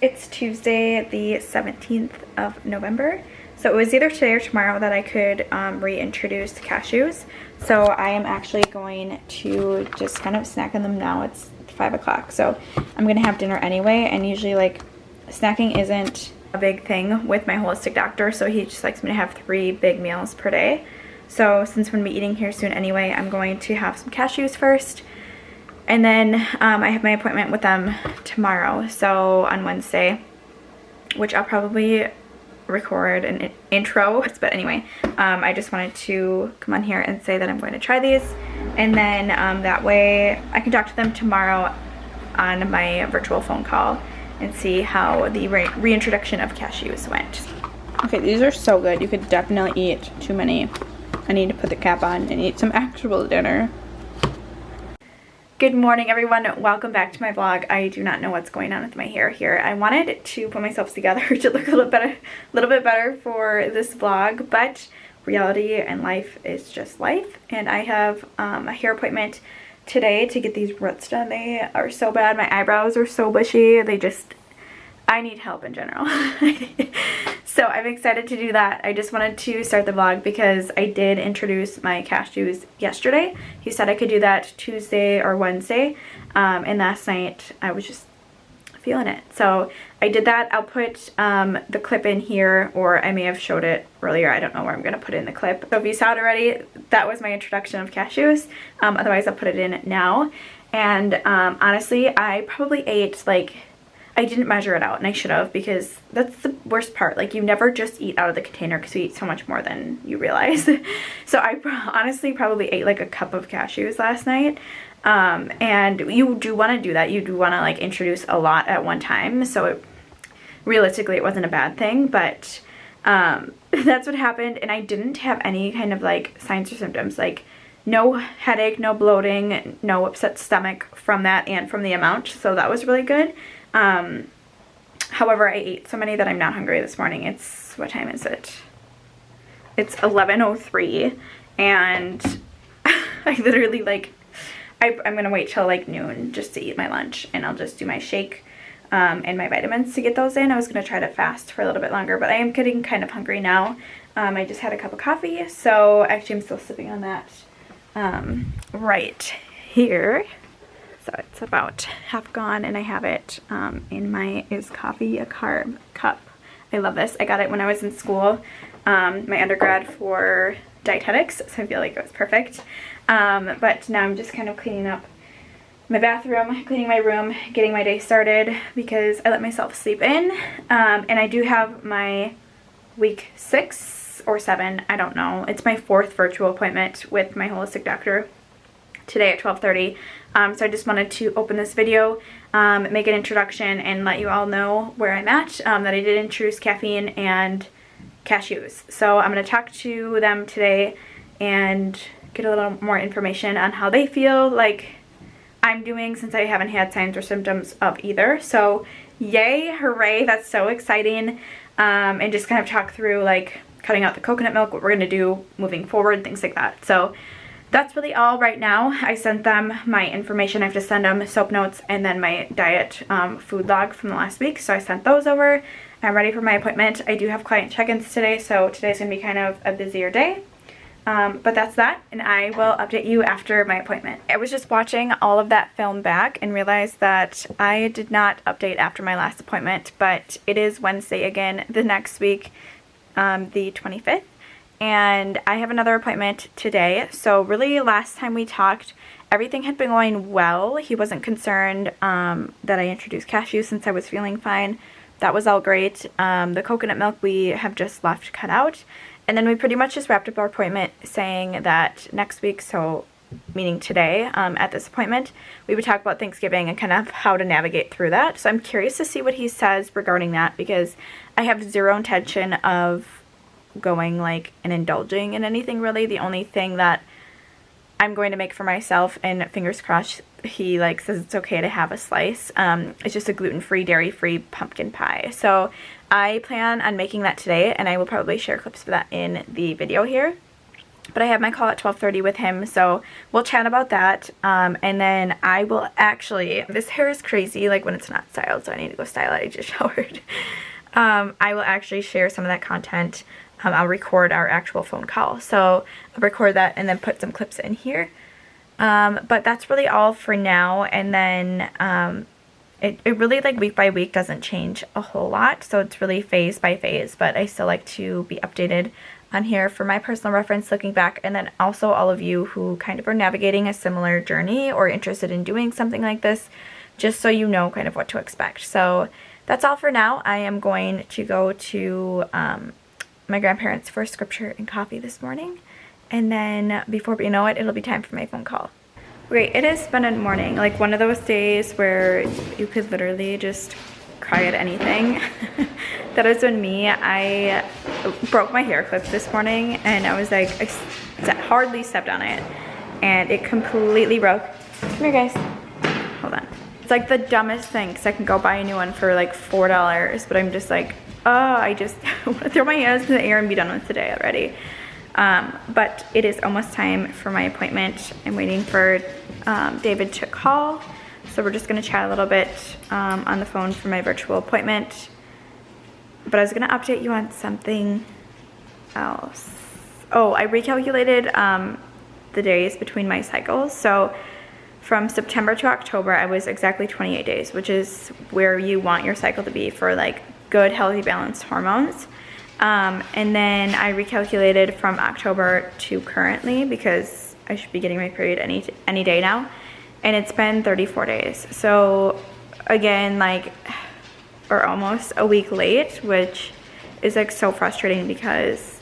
It's Tuesday the 17th of November. So it was either today or tomorrow that I could reintroduce cashews. So I am actually going to just kind of snack on them now. It's 5 o'clock, so I'm gonna have dinner anyway, and usually like snacking isn't a big thing with my holistic doctor, so he just likes me to have 3 big meals per day. So since I'm gonna be eating here soon anyway, I'm going to have some cashews first. And then I have my appointment with them tomorrow, so on Wednesday, which I'll probably record an intro. But anyway, I just wanted to come on here and say that I'm going to try these, and then that way I can talk to them tomorrow on my virtual phone call and see how the reintroduction of cashews went. Okay, these are so good. You could definitely eat too many. I need to put the cap on and eat some actual dinner. Good morning, everyone. Welcome back to my vlog. I do not know what's going on with my hair here. I wanted to put myself together to look a little bit better for this vlog, but reality and life is just life. And I have a hair appointment today to get these roots done. They are so bad. My eyebrows are so bushy. I need help in general. So I'm excited to do that. I just wanted to start the vlog because I did introduce my cashews yesterday. He said I could do that Tuesday or Wednesday, and last night I was just feeling it. So I did that. I'll put the clip in here, or I may have showed it earlier. I don't know where I'm going to put it in the clip. So if you saw it already, that was my introduction of cashews. Otherwise I'll put it in now. And honestly, I probably ate I didn't measure it out, and I should have, because that's the worst part. Like, you never just eat out of the container because you eat so much more than you realize. So I honestly probably ate like a cup of cashews last night. And you do want to do that. You do want to like introduce a lot at one time. So realistically, it wasn't a bad thing, but that's what happened. And I didn't have any kind of like signs or symptoms, like no headache, no bloating, no upset stomach from that and from the amount. So that was really good. However, I ate so many that I'm not hungry this morning. It's, what time is it? It's 11:03, and I literally I'm gonna wait till like noon just to eat my lunch, and I'll just do my shake and my vitamins to get those in. I was gonna try to fast for a little bit longer, but I am getting kind of hungry now. I just had a cup of coffee, so actually I'm still sipping on that right here. So it's about half gone, and I have it in my Is Coffee a Carb cup. I love this. I got it when I was in school, my undergrad for dietetics, so I feel like it was perfect. But now I'm just kind of cleaning up my bathroom, cleaning my room, getting my day started because I let myself sleep in. And I do have my week 6 or 7, I don't know. It's my 4th virtual appointment with my holistic doctor today at 12:30. So I just wanted to open this video, make an introduction, and let you all know where I'm at, that I did introduce caffeine and cashews. So I'm going to talk to them today and get a little more information on how they feel like I'm doing, since I haven't had signs or symptoms of either. So yay, hooray, that's so exciting. And just kind of talk through like cutting out the coconut milk, what we're going to do moving forward, things like that. So that's really all right now. I sent them my information. I have to send them soap notes and then my diet food log from the last week. So I sent those over. I'm ready for my appointment. I do have client check-ins today, so today's going to be kind of a busier day. But that's that, and I will update you after my appointment. I was just watching all of that film back and realized that I did not update after my last appointment, but it is Wednesday again the next week, the 25th. And I have another appointment today. So really, last time we talked, everything had been going well. He wasn't concerned that I introduced cashews since I was feeling fine. That was all great. The coconut milk we have just left cut out. And then we pretty much just wrapped up our appointment saying that next week, so meaning today, at this appointment, we would talk about Thanksgiving and kind of how to navigate through that. So I'm curious to see what he says regarding that, because I have zero intention of going like and indulging in anything really. The only thing that I'm going to make for myself, and fingers crossed he like says it's okay to have a slice, it's just a gluten-free, dairy-free pumpkin pie. So I plan on making that today, and I will probably share clips of that in the video here. But I have my call at 12:30 with him, so we'll chat about that. And then I will actually, this hair is crazy, like when it's not styled, so I need to go style it. I just showered. I will actually share some of that content. I'll record our actual phone call. So I'll record that and then put some clips in here. But that's really all for now. And then it really, like, week by week doesn't change a whole lot. So it's really phase by phase, but I still like to be updated on here for my personal reference looking back, and then also all of you who kind of are navigating a similar journey or interested in doing something like this, just so you know kind of what to expect. So that's all for now. I am going to go to my grandparents for scripture and coffee this morning, and then before you know it, it'll be time for my phone call. Great, it has been a morning, like one of those days where you could literally just cry at anything. That has been me. I broke my hair clip this morning, and I was like, I hardly stepped on it, and it completely broke. Come here, guys. Hold on. It's like the dumbest thing, because I can go buy a new one for like $4, but I'm just like, oh, I just want to throw my hands in the air and be done with today already. But it is almost time for my appointment. I'm waiting for David to call, so we're just going to chat a little bit on the phone for my virtual appointment. But I was going to update you on something else. Oh, I recalculated the days between my cycles. So from September to October, I was exactly 28 days, which is where you want your cycle to be for like good, healthy, balanced hormones. And then I recalculated from October to currently, because I should be getting my period any day now, and it's been 34 days. So again, like, or almost a week late, which is like so frustrating because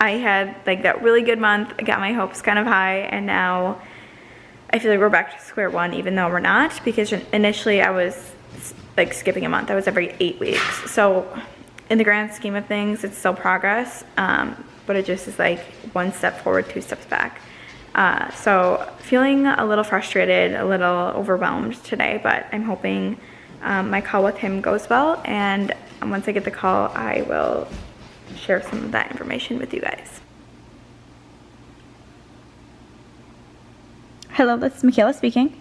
I had like that really good month. I got my hopes kind of high, and now I feel like we're back to square one, even though we're not, because initially I was like skipping a month. I was every 8 weeks. So in the grand scheme of things, it's still progress, but it just is like one step forward, 2 steps back. So feeling a little frustrated, a little overwhelmed today, but I'm hoping my call with him goes well, and once I get the call, I will share some of that information with you guys. Hello, this is Michaela speaking.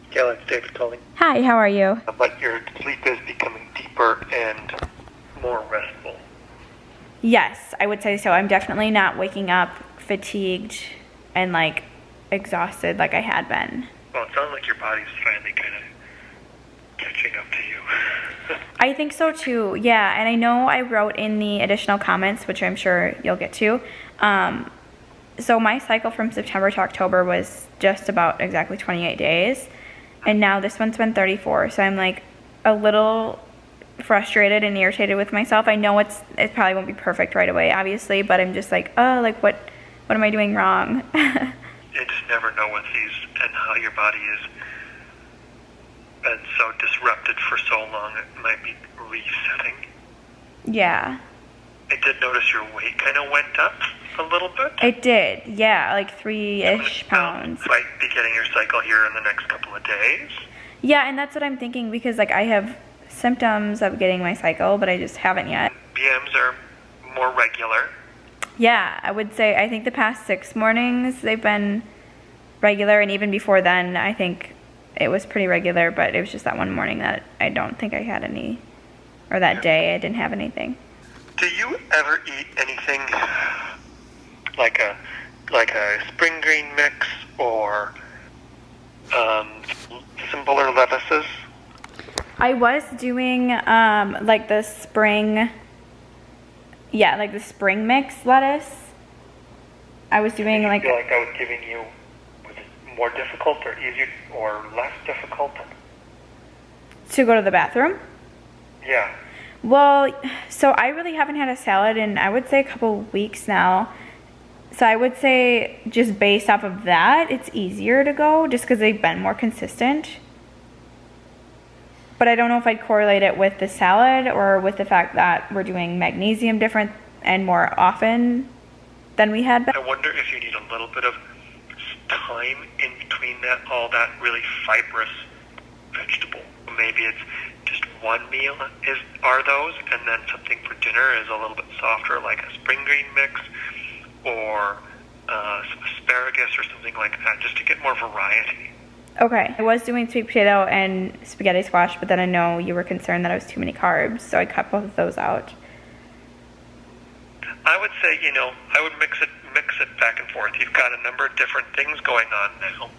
Michaela, it's David calling. Hi, how are you? But your sleep is becoming deeper and more restful. Yes, I would say so. I'm definitely not waking up fatigued and like exhausted like I had been. Well, it sounds like your body's finally kind of catching up to you. I think so too, yeah. And I know I wrote in the additional comments, which I'm sure you'll get to. So my cycle from September to October was just about exactly 28 days. And now this one's been 34. So I'm like a little frustrated and irritated with myself. I know it probably won't be perfect right away, obviously, but I'm just like, oh, like what am I doing wrong? You just never know with these and how your body has been so disrupted for so long. It might be resetting. Yeah. I did notice your weight kind of went up a little bit. It did, yeah, like 3-ish pounds. Might be getting your cycle here in the next couple of days. Yeah, and that's what I'm thinking, because like I have symptoms of getting my cycle, but I just haven't yet. BMs are more regular. Yeah, I would say, I think the past 6 mornings they've been regular, and even before then I think it was pretty regular, but it was just that one morning that I don't think I had any, or that day I didn't have anything. Do you ever eat anything like a spring green mix or simpler lettuces? I was doing like the spring mix lettuce. I was doing Did you like... feel like I was giving you, was it more difficult or easier or less difficult? To go to the bathroom? Yeah. Well, so I really haven't had a salad in, I would say, a couple weeks now. So I would say just based off of that, it's easier to go just because they've been more consistent. But I don't know if I'd correlate it with the salad or with the fact that we're doing magnesium different and more often than we had been. I wonder if you need a little bit of time in between that, all that really fibrous vegetable. Maybe it's just one meal are those, and then something for dinner is a little bit softer, like a spring green mix or some asparagus or something like that, just to get more variety. Okay. I was doing sweet potato and spaghetti squash, but then I know you were concerned that it was too many carbs, so I cut both of those out. I would say, I would mix it back and forth. You've got a number of different things going on now.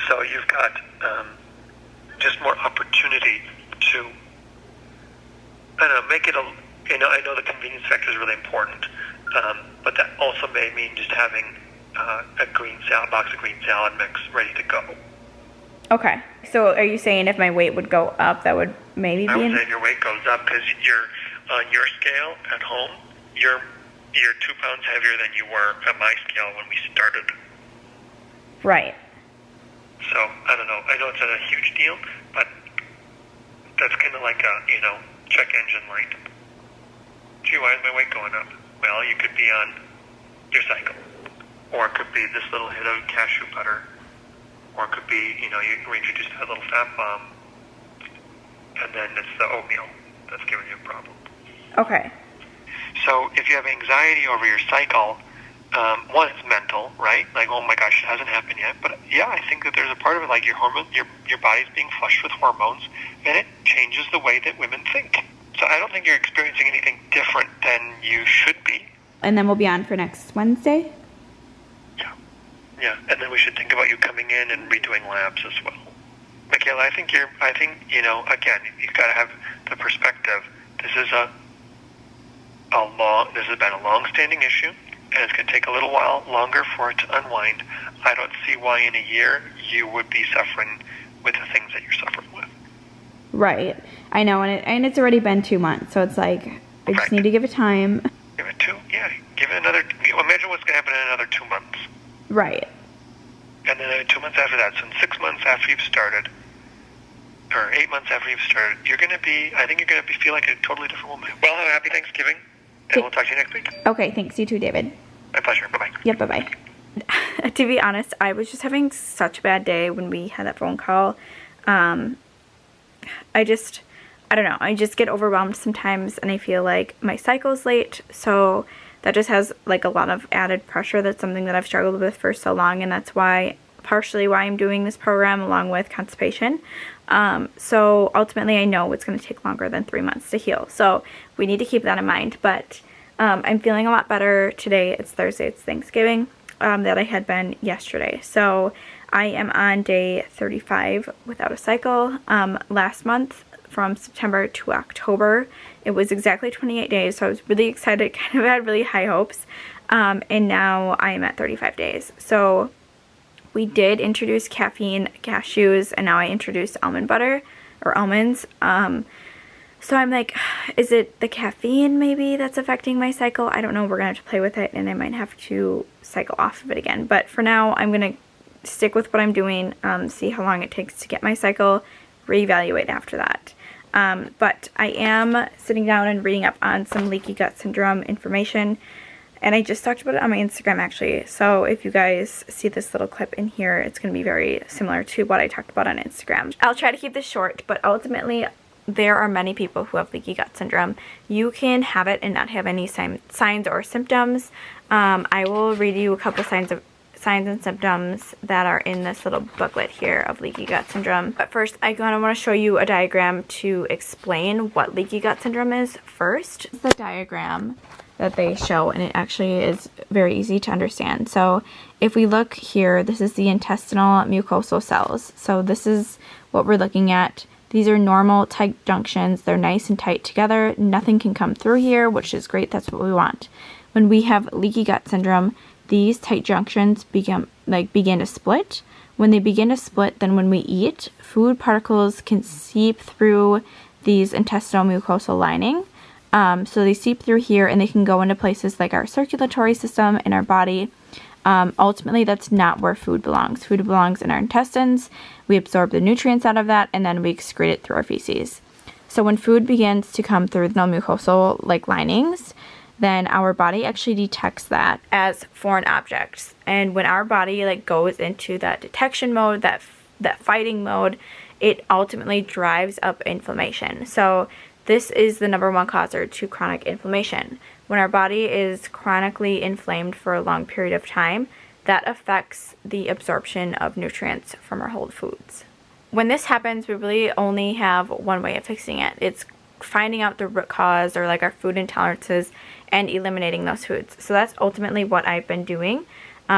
So you've got just more opportunity to, make it I know the convenience factor is really important, but that also may mean just having a box of green salad mix ready to go. Okay. So are you saying if my weight would go up, that would maybe be I would say if your weight goes up, because you're on your scale at home, you're 2 pounds heavier than you were at my scale when we started. Right. So, I don't know. I know it's not a huge deal, but that's kind of like a, check engine light. Gee, why is my weight going up? Well, you could be on your cycle. Or it could be this little hit of cashew butter. Or it could be, you introduced a little fat bomb. And then it's the oatmeal that's giving you a problem. Okay. So if you have anxiety over your cycle, one, it's mental, right? Like, oh my gosh, it hasn't happened yet. But yeah, I think that there's a part of it, like your body's being flushed with hormones, and it changes the way that women think. So I don't think you're experiencing anything different than you should be. And then we'll be on for next Wednesday? Yeah. And then we should think about you coming in and redoing labs as well. Michaela, I think, again, you've got to have the perspective. This has been a long-standing issue, and it's going to take a little while longer for it to unwind. I don't see why in a year you would be suffering with the things that you're suffering with. Right. I know, and it's already been 2 months, so it's like, I just need to give it time. Give it another, imagine what's going to happen in another 2 months. Right. And then 2 months after that, so in 6 months after you've started, or 8 months after you've started, I think you're going to feel like a totally different woman. Well, have a happy Thanksgiving, and we'll talk to you next week. Okay, thanks. You too, David. My pleasure. Bye-bye. Yep, bye-bye. To be honest, I was just having such a bad day when we had that phone call. I don't know. I just get overwhelmed sometimes, and I feel like my cycle's late, so that just has like a lot of added pressure. That's something that I've struggled with for so long, and that's partially why I'm doing this program along with constipation. So ultimately I know it's going to take longer than 3 months to heal. So we need to keep that in mind. But I'm feeling a lot better today. It's Thursday. It's Thanksgiving that I had been yesterday. So I am on day 35 without a cycle. Last month from September to October, it was exactly 28 days. So I was really excited, kind of had really high hopes. And now I am at 35 days. So we did introduce caffeine, cashews, and now I introduced almond butter, or almonds. So I'm like, is it the caffeine maybe that's affecting my cycle? I don't know. We're going to have to play with it, and I might have to cycle off of it again. But for now, I'm going to stick with what I'm doing, see how long it takes to get my cycle, reevaluate after that. But I am sitting down and reading up on some leaky gut syndrome information. And I just talked about it on my Instagram, actually. So if you guys see this little clip in here, it's going to be very similar to what I talked about on Instagram. I'll try to keep this short, but ultimately, there are many people who have leaky gut syndrome. You can have it and not have any signs or symptoms. I will read you a couple signs and symptoms that are in this little booklet here of leaky gut syndrome. But first, I want to show you a diagram to explain what leaky gut syndrome is first. It's the diagram that they show, and it actually is very easy to understand. So if we look here, this is the intestinal mucosal cells. So this is what we're looking at. These are normal tight junctions. They're nice and tight together. Nothing can come through here, which is great. That's what we want. When we have leaky gut syndrome, these tight junctions begin to split. When they begin to split, then when we eat, food particles can seep through these intestinal mucosal lining. So they seep through here, and they can go into places like our circulatory system in our body. Ultimately, that's not where food belongs. Food belongs in our intestines. We absorb the nutrients out of that, and then we excrete it through our feces. So when food begins to come through the mucosal linings, then our body actually detects that as foreign objects. And when our body goes into that detection mode, that fighting mode, it ultimately drives up inflammation. So this is the #1 causer to chronic inflammation. When our body is chronically inflamed for a long period of time, that affects the absorption of nutrients from our whole foods. When this happens, we really only have one way of fixing it. It's finding out the root cause, or like our food intolerances, and eliminating those foods. So that's ultimately what I've been doing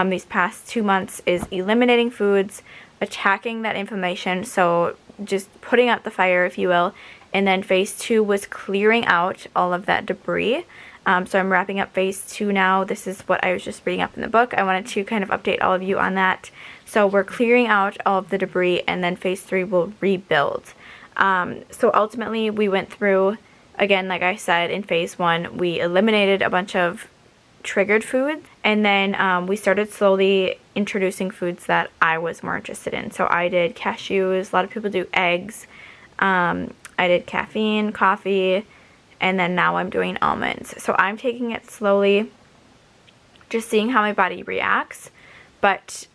these past 2 months, is eliminating foods, attacking that inflammation, so just putting out the fire, if you will. And then phase 2 was clearing out all of that debris. So I'm wrapping up phase 2 now. This is what I was just reading up in the book. I wanted to kind of update all of you on that. So we're clearing out all of the debris, and then phase 3 will rebuild. So ultimately we went through, again, like I said, in phase 1, we eliminated a bunch of triggered foods, and then we started slowly introducing foods that I was more interested in. So I did cashews, a lot of people do eggs, I did caffeine, coffee, and then now I'm doing almonds. So I'm taking it slowly, just seeing how my body reacts. But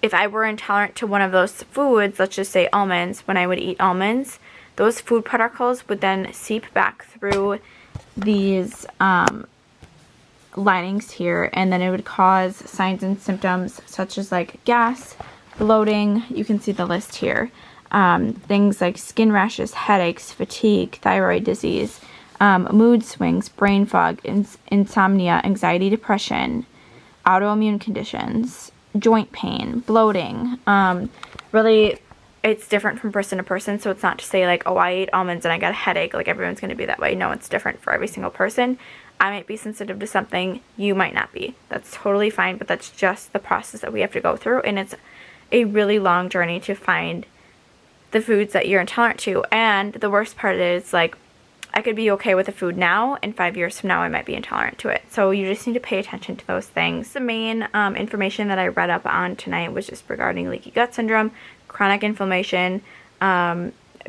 if I were intolerant to one of those foods, let's just say almonds, when I would eat almonds, those food particles would then seep back through these linings here, and then it would cause signs and symptoms such as like gas, bloating, you can see the list here, things like skin rashes, headaches, fatigue, thyroid disease, mood swings, brain fog, insomnia, anxiety, depression, autoimmune conditions, joint pain, bloating. Really, it's different from person to person, so it's not to say like, oh, I ate almonds and I got a headache, like everyone's going to be that way. No, it's different for every single person. I might be sensitive to something, you might not be. That's totally fine, but that's just the process that we have to go through, and it's a really long journey to find the foods that you're intolerant to. And the worst part is, like, I could be okay with a food now, and 5 years from now I might be intolerant to it. So you just need to pay attention to those things. The main information that I read up on tonight was just regarding leaky gut syndrome, chronic inflammation,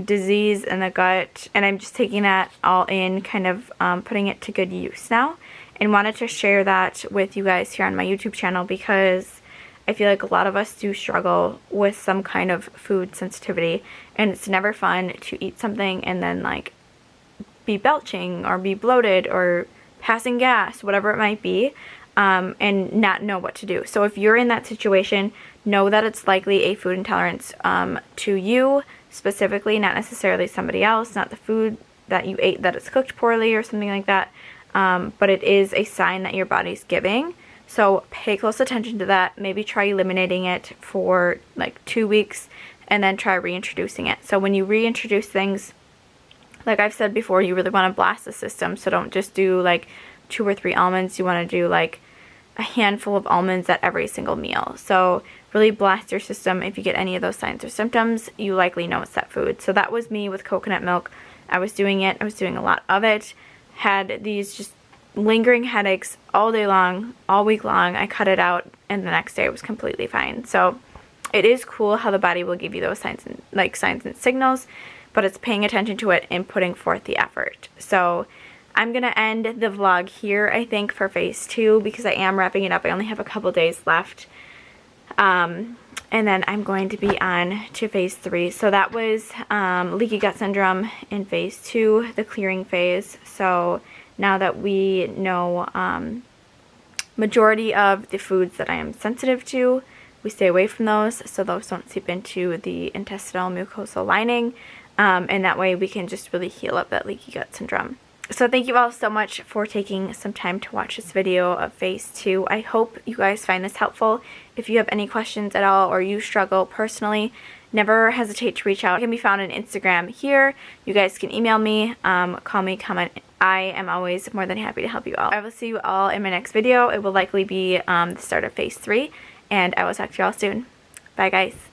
disease in the gut, and I'm just taking that all in, kind of putting it to good use now, and wanted to share that with you guys here on my YouTube channel, because I feel like a lot of us do struggle with some kind of food sensitivity, and it's never fun to eat something and then like be belching or be bloated or passing gas, whatever it might be, and not know what to do. So if you're in that situation, know that it's likely a food intolerance to you specifically, not necessarily somebody else, not the food that you ate that it's cooked poorly or something like that, but it is a sign that your body's giving. So pay close attention to that. Maybe try eliminating it for like 2 weeks, and then try reintroducing it. So when you reintroduce things, like I've said before, you really want to blast the system. So don't just do like 2 or 3 almonds. You want to do like a handful of almonds at every single meal. So really blast your system. If you get any of those signs or symptoms, you likely know it's that food. So that was me with coconut milk. I was doing it. I was doing a lot of it. Had these just lingering headaches all day long, all week long. I cut it out, and the next day I was completely fine. So it is cool how the body will give you those signs and signals, but it's paying attention to it and putting forth the effort. So I'm going to end the vlog here, I think, for phase 2, because I am wrapping it up. I only have a couple days left. And then I'm going to be on to phase 3. So that was leaky gut syndrome in phase 2, the clearing phase. So now that we know majority of the foods that I am sensitive to, we stay away from those, so those don't seep into the intestinal mucosal lining, and that way we can just really heal up that leaky gut syndrome. So thank you all so much for taking some time to watch this video of phase 2. I hope you guys find this helpful. If you have any questions at all, or you struggle personally, never hesitate to reach out. I can be found on Instagram here. You guys can email me, call me, comment. I am always more than happy to help you all. I will see you all in my next video. It will likely be the start of phase 3, and I will talk to you all soon. Bye guys.